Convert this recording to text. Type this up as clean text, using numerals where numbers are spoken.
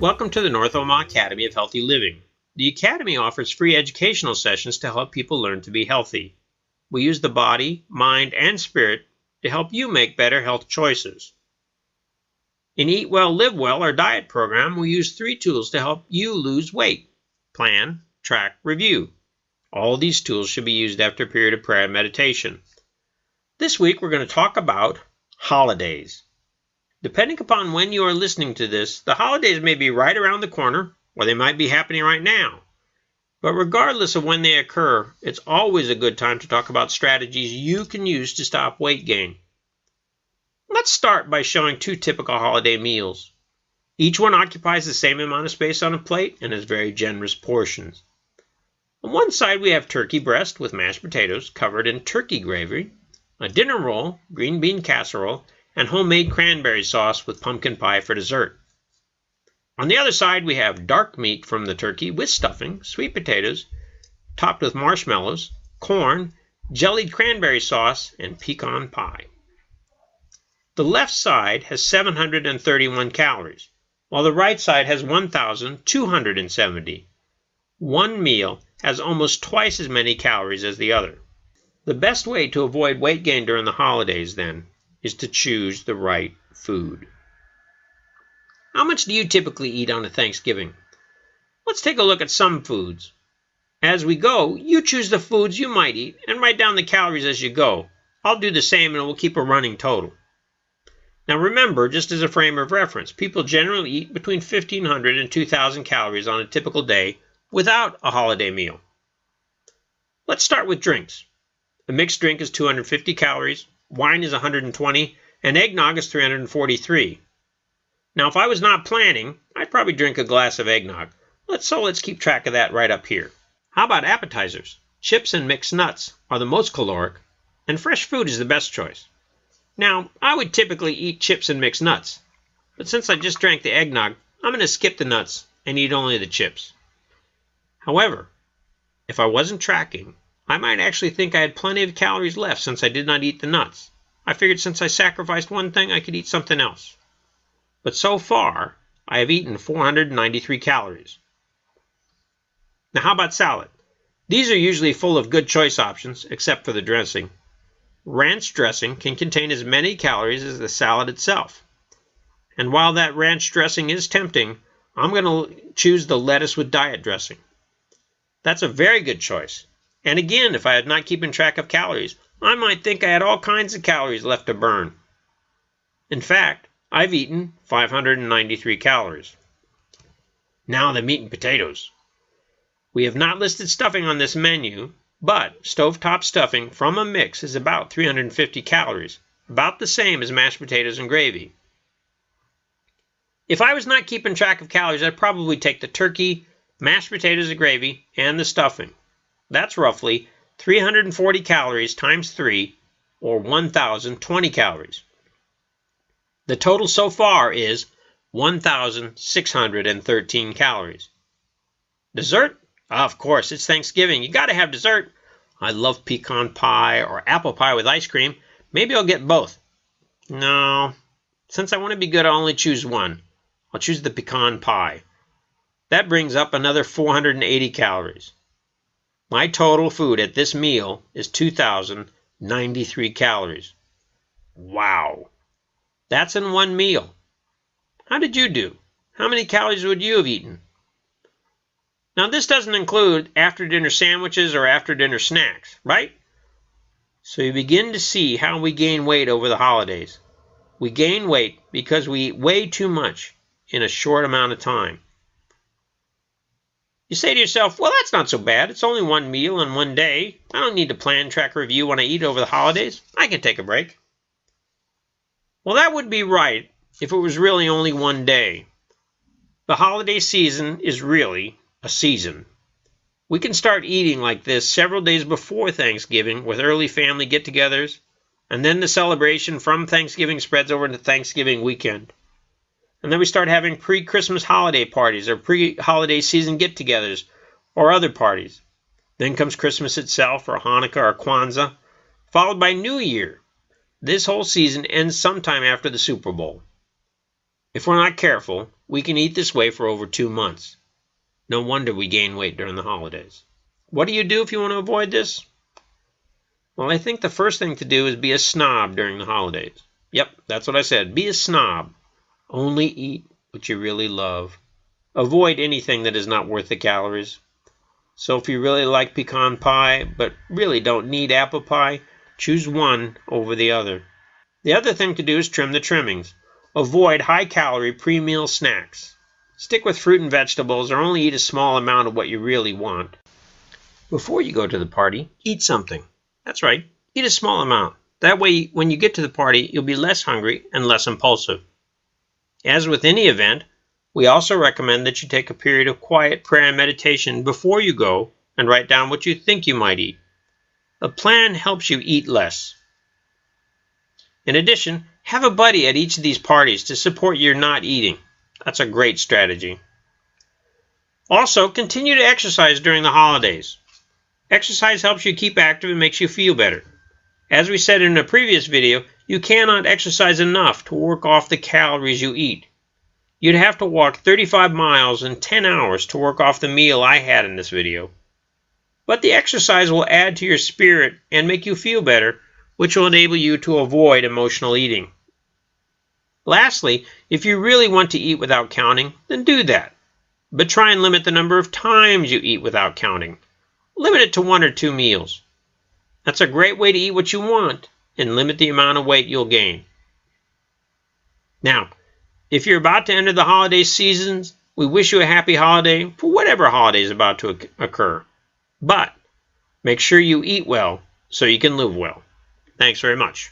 Welcome to the North Omaha Academy of Healthy Living. The Academy offers free educational sessions to help people learn to be healthy. We use the body, mind, and spirit to help you make better health choices. In Eat Well, Live Well, our diet program, we use 3 tools to help you lose weight: plan, track, review. All of these tools should be used after a period of prayer and meditation. This week we're going to talk about holidays. Depending upon when you are listening to this, the holidays may be right around the corner, or they might be happening right now. But regardless of when they occur, it's always a good time to talk about strategies you can use to stop weight gain. Let's start by showing 2 typical holiday meals. Each one occupies the same amount of space on a plate and has very generous portions. On one side we have turkey breast with mashed potatoes covered in turkey gravy, a dinner roll, green bean casserole, and homemade cranberry sauce with pumpkin pie for dessert. On the other side, we have dark meat from the turkey with stuffing, sweet potatoes, topped with marshmallows, corn, jellied cranberry sauce, and pecan pie. The left side has 731 calories, while the right side has 1,270. One meal has almost twice as many calories as the other. The best way to avoid weight gain during the holidays, then, is to choose the right food. How much do you typically eat on a Thanksgiving? Let's take a look at some foods. As we go, you choose the foods you might eat and write down the calories as you go. I'll do the same and we'll keep a running total. Now remember, just as a frame of reference, people generally eat between 1,500 and 2,000 calories on a typical day without a holiday meal. Let's start with drinks. A mixed drink is 250 calories. Wine is 120, and eggnog is 343. Now, if I was not planning, I'd probably drink a glass of eggnog. Let's keep track of that right up here. How about appetizers? Chips and mixed nuts are the most caloric, and fresh fruit is the best choice. Now, I would typically eat chips and mixed nuts, but since I just drank the eggnog, I'm going to skip the nuts and eat only the chips. However, if I wasn't tracking, I might actually think I had plenty of calories left since I did not eat the nuts. I figured since I sacrificed one thing, I could eat something else. But so far, I have eaten 493 calories. Now how about salad? These are usually full of good choice options, except for the dressing. Ranch dressing can contain as many calories as the salad itself. And while that ranch dressing is tempting, I'm going to choose the lettuce with diet dressing. That's a very good choice. And again, if I had not keeping track of calories, I might think I had all kinds of calories left to burn. In fact, I've eaten 593 calories. Now the meat and potatoes. We have not listed stuffing on this menu, but stovetop stuffing from a mix is about 350 calories, about the same as mashed potatoes and gravy. If I was not keeping track of calories, I'd probably take the turkey, mashed potatoes and gravy, and the stuffing. That's roughly 340 calories times 3, or 1,020 calories. The total so far is 1,613 calories. Dessert? Of course, it's Thanksgiving. You gotta have dessert. I love pecan pie or apple pie with ice cream. Maybe I'll get both. No, since I want to be good, I'll only choose one. I'll choose the pecan pie. That brings up another 480 calories. My total food at this meal is 2,093 calories. Wow! That's in one meal. How did you do? How many calories would you have eaten? Now this doesn't include after-dinner sandwiches or after-dinner snacks, right? So you begin to see how we gain weight over the holidays. We gain weight because we eat way too much in a short amount of time. You say to yourself, well, that's not so bad. It's only one meal in one day. I don't need to plan, track, review when I eat over the holidays. I can take a break. Well, that would be right if it was really only one day. The holiday season is really a season. We can start eating like this several days before Thanksgiving with early family get-togethers, and then the celebration from Thanksgiving spreads over into Thanksgiving weekend. And then we start having pre-Christmas holiday parties or pre-holiday season get-togethers or other parties. Then comes Christmas itself or Hanukkah or Kwanzaa, followed by New Year. This whole season ends sometime after the Super Bowl. If we're not careful, We can eat this way for over 2 months. No wonder we gain weight during the holidays. What do you do if you want to avoid this? Well, I think the first thing to do is be a snob during the holidays. Yep, that's what I said. Be a snob. Only eat what you really love. Avoid anything that is not worth the calories. So if you really like pecan pie, but really don't need apple pie, choose one over the other. The other thing to do is trim the trimmings. Avoid high-calorie pre-meal snacks. Stick with fruit and vegetables, or only eat a small amount of what you really want. Before you go to the party, eat something. That's right, eat a small amount. That way, when you get to the party, you'll be less hungry and less impulsive. As with any event, we also recommend that you take a period of quiet prayer and meditation before you go and write down what you think you might eat. A plan helps you eat less. In addition, have a buddy at each of these parties to support your not eating. That's a great strategy. Also, continue to exercise during the holidays. Exercise helps you keep active and makes you feel better. As we said in a previous video, you cannot exercise enough to work off the calories you eat. You'd have to walk 35 miles in 10 hours to work off the meal I had in this video. But the exercise will add to your spirit and make you feel better, which will enable you to avoid emotional eating. Lastly, if you really want to eat without counting, then do that. But try and limit the number of times you eat without counting. Limit it to 1 or 2 meals. That's a great way to eat what you want and limit the amount of weight you'll gain. Now, if you're about to enter the holiday seasons, we wish you a happy holiday for whatever holiday is about to occur. But make sure you eat well so you can live well. Thanks very much.